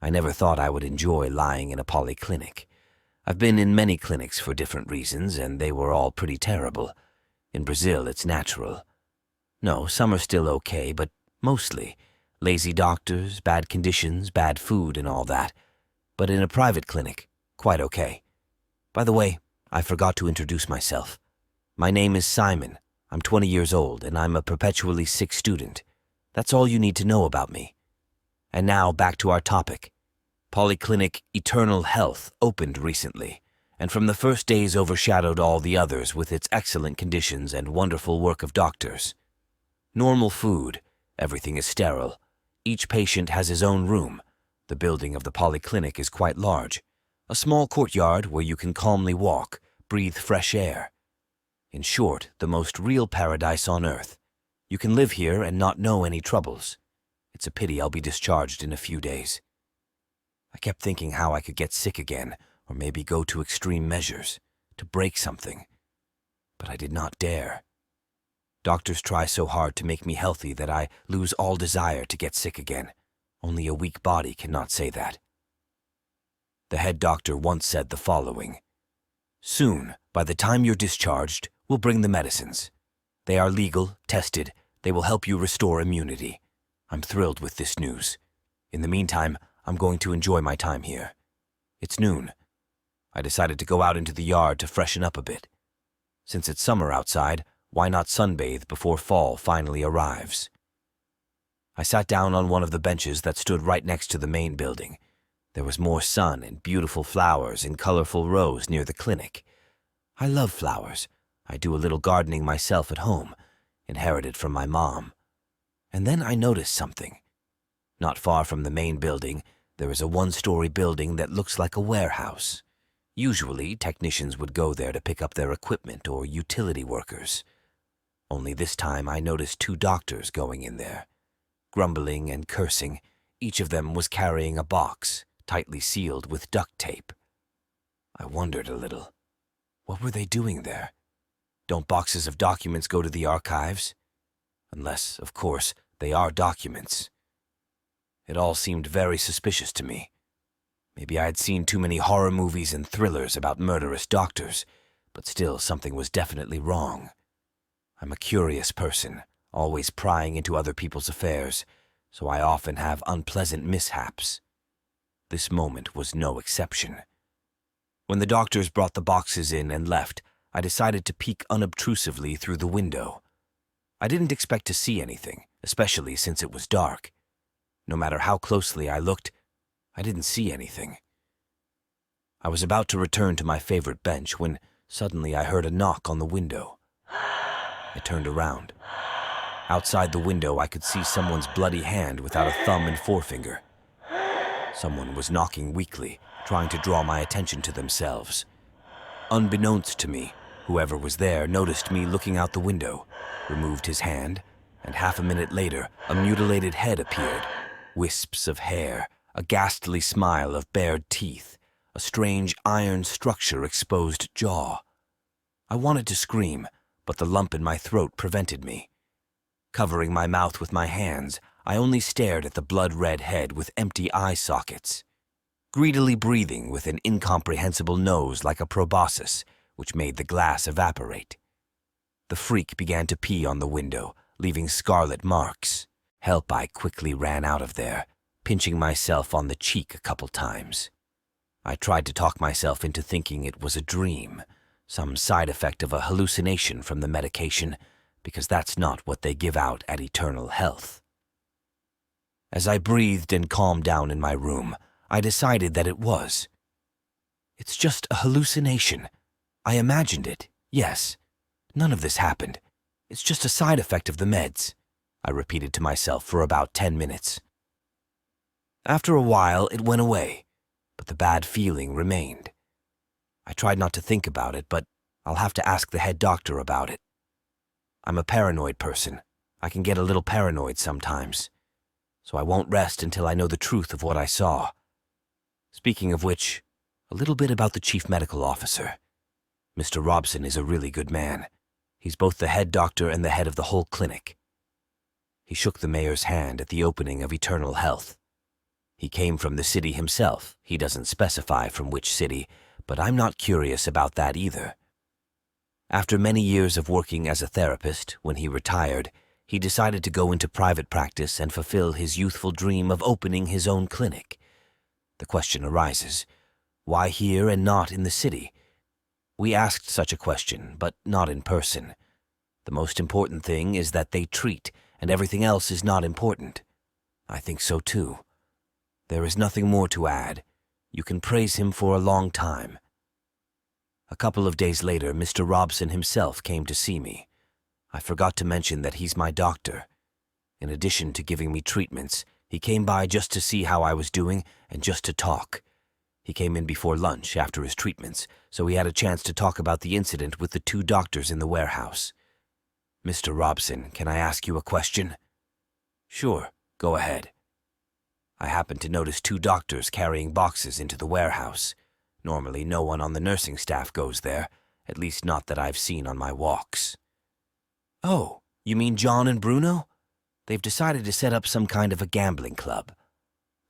I never thought I would enjoy lying in a polyclinic. I've been in many clinics for different reasons, and they were all pretty terrible. In Brazil, it's natural. No, some are still okay, but mostly lazy doctors, bad conditions, bad food, and all that. But in a private clinic, quite okay. By the way, I forgot to introduce myself. My name is Simon. I'm 20 years old, and I'm a perpetually sick student. That's all you need to know about me. And now back to our topic. Polyclinic Eternal Health opened recently, and from the first days overshadowed all the others with its excellent conditions and wonderful work of doctors. Normal food, everything is sterile. Each patient has his own room. The building of the polyclinic is quite large. A small courtyard where you can calmly walk, breathe fresh air. In short, the most real paradise on earth. You can live here and not know any troubles. It's a pity I'll be discharged in a few days. I kept thinking how I could get sick again, or maybe go to extreme measures, to break something. But I did not dare. Doctors try so hard to make me healthy that I lose all desire to get sick again. Only a weak body cannot say that. The head doctor once said the following: "Soon, by the time you're discharged, we'll bring the medicines. They are legal, tested, they will help you restore immunity. I'm thrilled with this news. In the meantime, I'm going to enjoy my time here." It's noon. I decided to go out into the yard to freshen up a bit. Since it's summer outside, why not sunbathe before fall finally arrives? I sat down on one of the benches that stood right next to the main building. There was more sun and beautiful flowers in colorful rows near the clinic. I love flowers. I do a little gardening myself at home, inherited from my mom. And then I noticed something. Not far from the main building, there is a one-story building that looks like a warehouse. Usually, technicians would go there to pick up their equipment or utility workers. Only this time I noticed 2 doctors going in there. Grumbling and cursing, each of them was carrying a box, tightly sealed with duct tape. I wondered a little. What were they doing there? Don't boxes of documents go to the archives? Unless, of course, they are documents. It all seemed very suspicious to me. Maybe I had seen too many horror movies and thrillers about murderous doctors, but still something was definitely wrong. I'm a curious person, always prying into other people's affairs, so I often have unpleasant mishaps. This moment was no exception. When the doctors brought the boxes in and left, I decided to peek unobtrusively through the window. I didn't expect to see anything, especially since it was dark. No matter how closely I looked, I didn't see anything. I was about to return to my favorite bench when suddenly I heard a knock on the window. I turned around. Outside the window, I could see someone's bloody hand without a thumb and forefinger. Someone was knocking weakly, trying to draw my attention to themselves. Unbeknownst to me, whoever was there noticed me looking out the window, removed his hand, and half a minute later, a mutilated head appeared. Wisps of hair, a ghastly smile of bared teeth, a strange iron structure exposed jaw. I wanted to scream, but the lump in my throat prevented me. Covering my mouth with my hands, I only stared at the blood-red head with empty eye sockets. Greedily breathing with an incomprehensible nose like a proboscis, which made the glass evaporate. The freak began to pee on the window, leaving scarlet marks. Help, I quickly ran out of there, pinching myself on the cheek a couple times. I tried to talk myself into thinking it was a dream, some side effect of a hallucination from the medication, because that's not what they give out at Eternal Health. As I breathed and calmed down in my room, I decided that it was. It's just a hallucination. I imagined it, yes. None of this happened. It's just a side effect of the meds, I repeated to myself for about 10 minutes. After a while, it went away, but the bad feeling remained. I tried not to think about it, but I'll have to ask the head doctor about it. I'm a paranoid person. I can get a little paranoid sometimes, so I won't rest until I know the truth of what I saw. Speaking of which, a little bit about the chief medical officer. Mr. Robson is a really good man. He's both the head doctor and the head of the whole clinic. He shook the mayor's hand at the opening of Eternal Health. He came from the city himself. He doesn't specify from which city, but I'm not curious about that either. After many years of working as a therapist, when he retired, he decided to go into private practice and fulfill his youthful dream of opening his own clinic. The question arises, why here and not in the city? We asked such a question, but not in person. The most important thing is that they treat, and everything else is not important. I think so too. There is nothing more to add. You can praise him for a long time. A couple of days later, Mr. Robson himself came to see me. I forgot to mention that he's my doctor. In addition to giving me treatments, he came by just to see how I was doing and just to talk. He came in before lunch after his treatments, so he had a chance to talk about the incident with the 2 doctors in the warehouse. Mr. Robson, can I ask you a question? Sure, go ahead. I happened to notice 2 doctors carrying boxes into the warehouse. Normally, no one on the nursing staff goes there, at least not that I've seen on my walks. Oh, you mean John and Bruno? They've decided to set up some kind of a gambling club.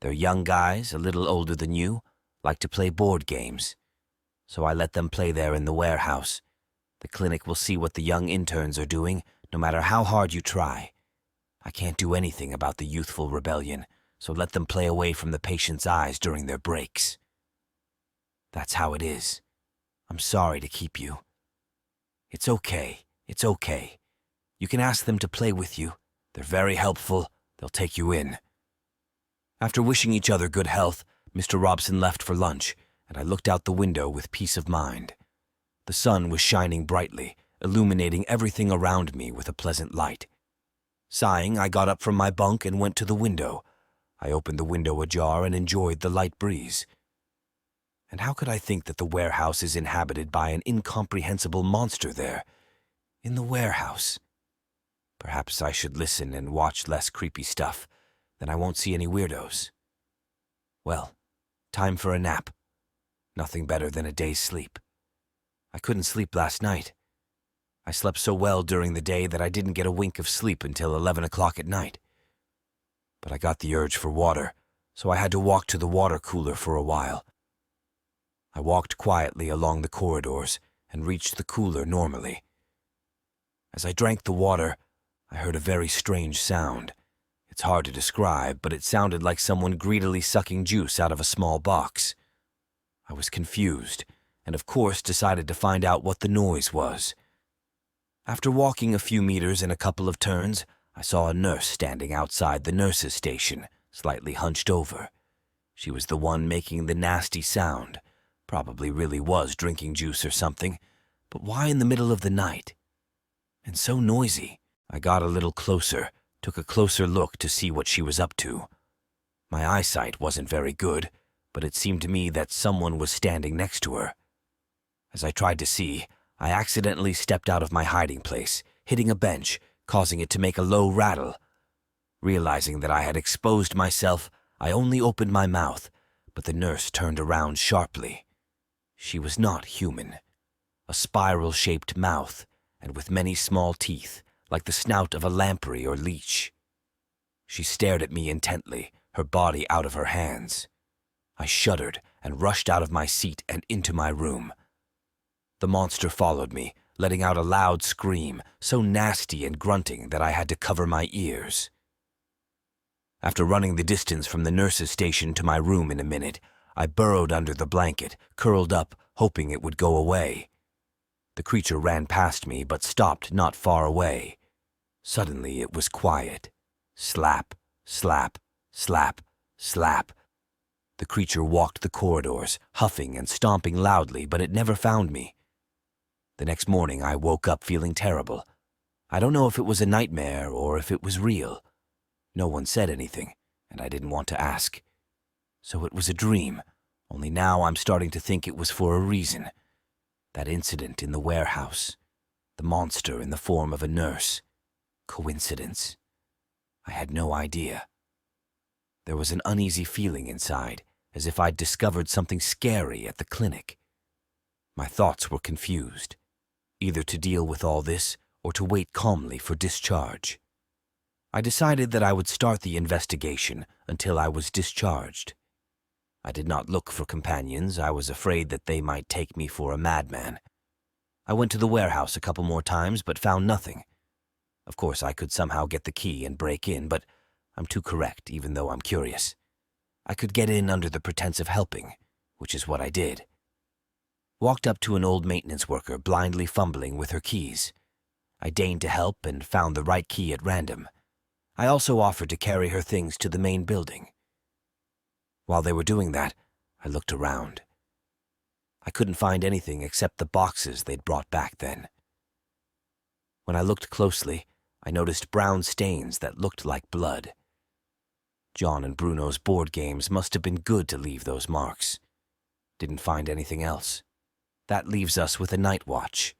They're young guys, a little older than you, like to play board games. So I let them play there in the warehouse. The clinic will see what the young interns are doing, no matter how hard you try. I can't do anything about the youthful rebellion, so let them play away from the patient's eyes during their breaks. That's how it is. I'm sorry to keep you. It's okay. It's okay. You can ask them to play with you. They're very helpful. They'll take you in. After wishing each other good health, Mr. Robson left for lunch, and I looked out the window with peace of mind. The sun was shining brightly, illuminating everything around me with a pleasant light. Sighing, I got up from my bunk and went to the window. I opened the window ajar and enjoyed the light breeze. And how could I think that the warehouse is inhabited by an incomprehensible monster there? In the warehouse. Perhaps I should listen and watch less creepy stuff. Then I won't see any weirdos. Well, time for a nap. Nothing better than a day's sleep. I couldn't sleep last night. I slept so well during the day that I didn't get a wink of sleep until 11 o'clock at night. But I got the urge for water, so I had to walk to the water cooler for a while. I walked quietly along the corridors and reached the cooler normally. As I drank the water, I heard a very strange sound. It's hard to describe, but it sounded like someone greedily sucking juice out of a small box. I was confused, and of course decided to find out what the noise was. After walking a few meters and a couple of turns, I saw a nurse standing outside the nurse's station, slightly hunched over. She was the one making the nasty sound. Probably really was drinking juice or something, but why in the middle of the night? And so noisy. I got a little closer, took a closer look to see what she was up to. My eyesight wasn't very good, but it seemed to me that someone was standing next to her. As I tried to see, I accidentally stepped out of my hiding place, hitting a bench, causing it to make a low rattle. Realizing that I had exposed myself, I only opened my mouth, but the nurse turned around sharply. She was not human. A spiral-shaped mouth, and with many small teeth, like the snout of a lamprey or leech. She stared at me intently, her body out of her hands. I shuddered and rushed out of my seat and into my room. The monster followed me, letting out a loud scream, so nasty and grunting that I had to cover my ears. After running the distance from the nurse's station to my room in a minute, I burrowed under the blanket, curled up, hoping it would go away. The creature ran past me, but stopped not far away. Suddenly it was quiet. Slap, slap, slap, slap. The creature walked the corridors, huffing and stomping loudly, but it never found me. The next morning I woke up feeling terrible. I don't know if it was a nightmare or if it was real. No one said anything, and I didn't want to ask. So it was a dream, only now I'm starting to think it was for a reason. That incident in the warehouse. The monster in the form of a nurse. Coincidence? I had no idea. There was an uneasy feeling inside, as if I'd discovered something scary at the clinic. My thoughts were confused, either to deal with all this or to wait calmly for discharge. I decided that I would start the investigation, until I was discharged. I did not look for companions. I was afraid that they might take me for a madman. I went to the warehouse a couple more times, but found nothing. Of course, I could somehow get the key and break in, but I'm too correct, even though I'm curious. I could get in under the pretense of helping, which is what I did. Walked up to an old maintenance worker blindly fumbling with her keys. I deigned to help and found the right key at random. I also offered to carry her things to the main building. While they were doing that, I looked around. I couldn't find anything except the boxes they'd brought back then. When I looked closely, I noticed brown stains that looked like blood. John and Bruno's board games must have been good to leave those marks. Didn't find anything else. That leaves us with a night watch.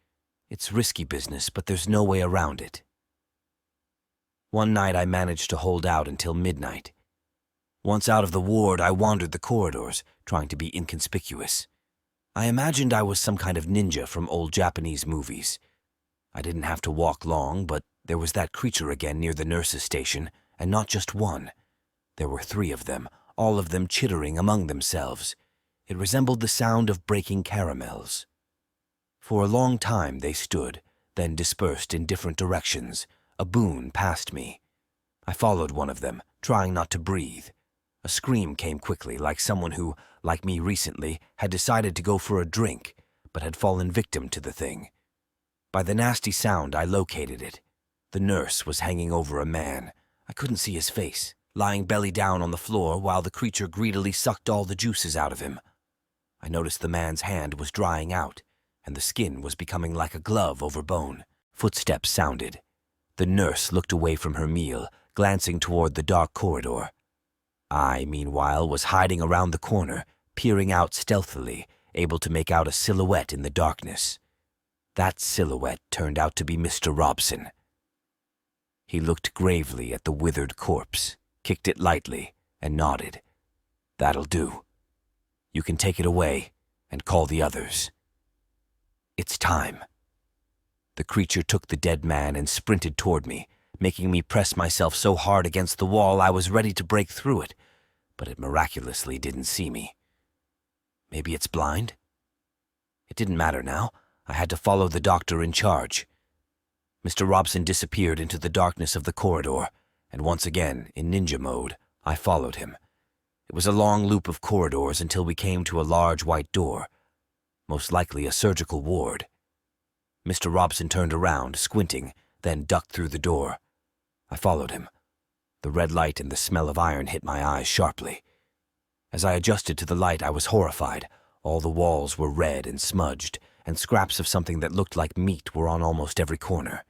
It's risky business, but there's no way around it. One night I managed to hold out until midnight. Once out of the ward, I wandered the corridors, trying to be inconspicuous. I imagined I was some kind of ninja from old Japanese movies. I didn't have to walk long, but there was that creature again near the nurse's station, and not just one. There were 3 of them, all of them chittering among themselves. It resembled the sound of breaking caramels. For a long time they stood, then dispersed in different directions. A boon passed me. I followed one of them, trying not to breathe. A scream came quickly, like someone who, like me recently, had decided to go for a drink, but had fallen victim to the thing. By the nasty sound, I located it. The nurse was hanging over a man. I couldn't see his face, lying belly down on the floor while the creature greedily sucked all the juices out of him. I noticed the man's hand was drying out, and the skin was becoming like a glove over bone. Footsteps sounded. The nurse looked away from her meal, glancing toward the dark corridor. I, meanwhile, was hiding around the corner, peering out stealthily, able to make out a silhouette in the darkness. That silhouette turned out to be Mr. Robson. He looked gravely at the withered corpse, kicked it lightly, and nodded. "That'll do. You can take it away and call the others. It's time." The creature took the dead man and sprinted toward me, making me press myself so hard against the wall I was ready to break through it, but it miraculously didn't see me. Maybe it's blind? It didn't matter now. I had to follow the doctor in charge. Mr. Robson disappeared into the darkness of the corridor, and once again, in ninja mode, I followed him. It was a long loop of corridors until we came to a large white door, most likely a surgical ward. Mr. Robson turned around, squinting, then ducked through the door. I followed him. The red light and the smell of iron hit my eyes sharply. As I adjusted to the light, I was horrified. All the walls were red and smudged, and scraps of something that looked like meat were on almost every corner.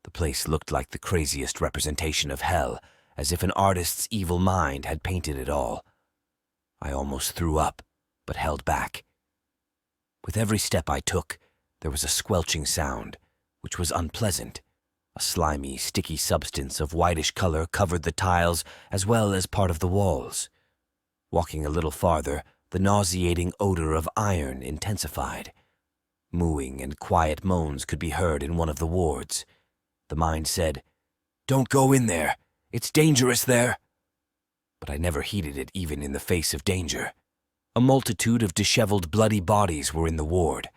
The place looked like the craziest representation of hell, as if an artist's evil mind had painted it all. I almost threw up, but held back. With every step I took, there was a squelching sound, which was unpleasant. A slimy, sticky substance of whitish color covered the tiles as well as part of the walls. Walking a little farther, the nauseating odor of iron intensified. Mooing and quiet moans could be heard in one of the wards. The mind said, "Don't go in there. It's dangerous there." But I never heeded it even in the face of danger. A multitude of disheveled, bloody bodies were in the ward.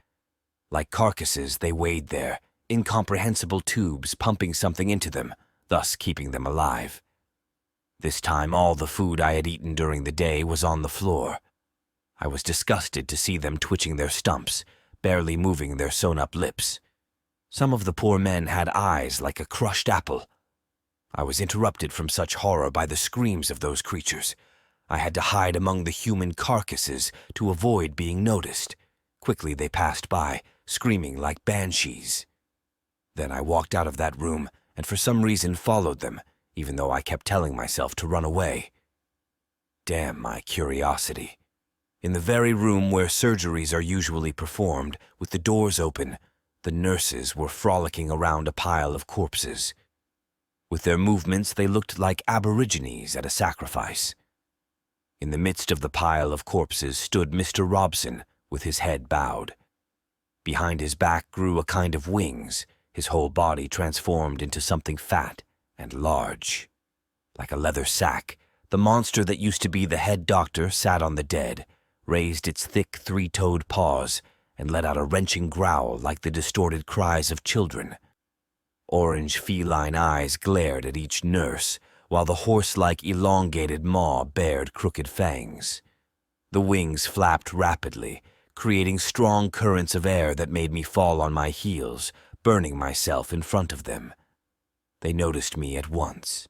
Like carcasses, they weighed there, incomprehensible tubes pumping something into them, thus keeping them alive. This time all the food I had eaten during the day was on the floor. I was disgusted to see them twitching their stumps, barely moving their sewn-up lips. Some of the poor men had eyes like a crushed apple. I was interrupted from such horror by the screams of those creatures. I had to hide among the human carcasses to avoid being noticed. Quickly they passed by, screaming like banshees. Then I walked out of that room and for some reason followed them, even though I kept telling myself to run away. Damn my curiosity. In the very room where surgeries are usually performed, with the doors open, the nurses were frolicking around a pile of corpses. With their movements, they looked like aborigines at a sacrifice. In the midst of the pile of corpses stood Mr. Robson, with his head bowed. Behind his back grew a kind of wings, his whole body transformed into something fat and large. Like a leather sack, The monster that used to be the head doctor sat on the dead, raised its thick three-toed paws, and let out a wrenching growl like the distorted cries of children. Orange feline eyes glared at each nurse, while the horse-like elongated maw bared crooked fangs. The wings flapped rapidly, creating strong currents of air that made me fall on my heels, burning myself in front of them. They noticed me at once.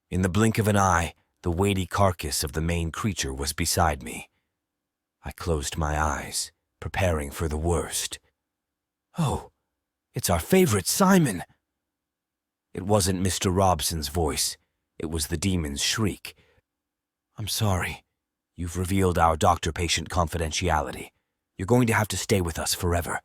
In the blink of an eye, the weighty carcass of the main creature was beside me. I closed my eyes, preparing for the worst. "Oh, it's our favorite Simon!" It wasn't Mr. Robson's voice. It was the demon's shriek. "I'm sorry. You've revealed our doctor-patient confidentiality. You're going to have to stay with us forever."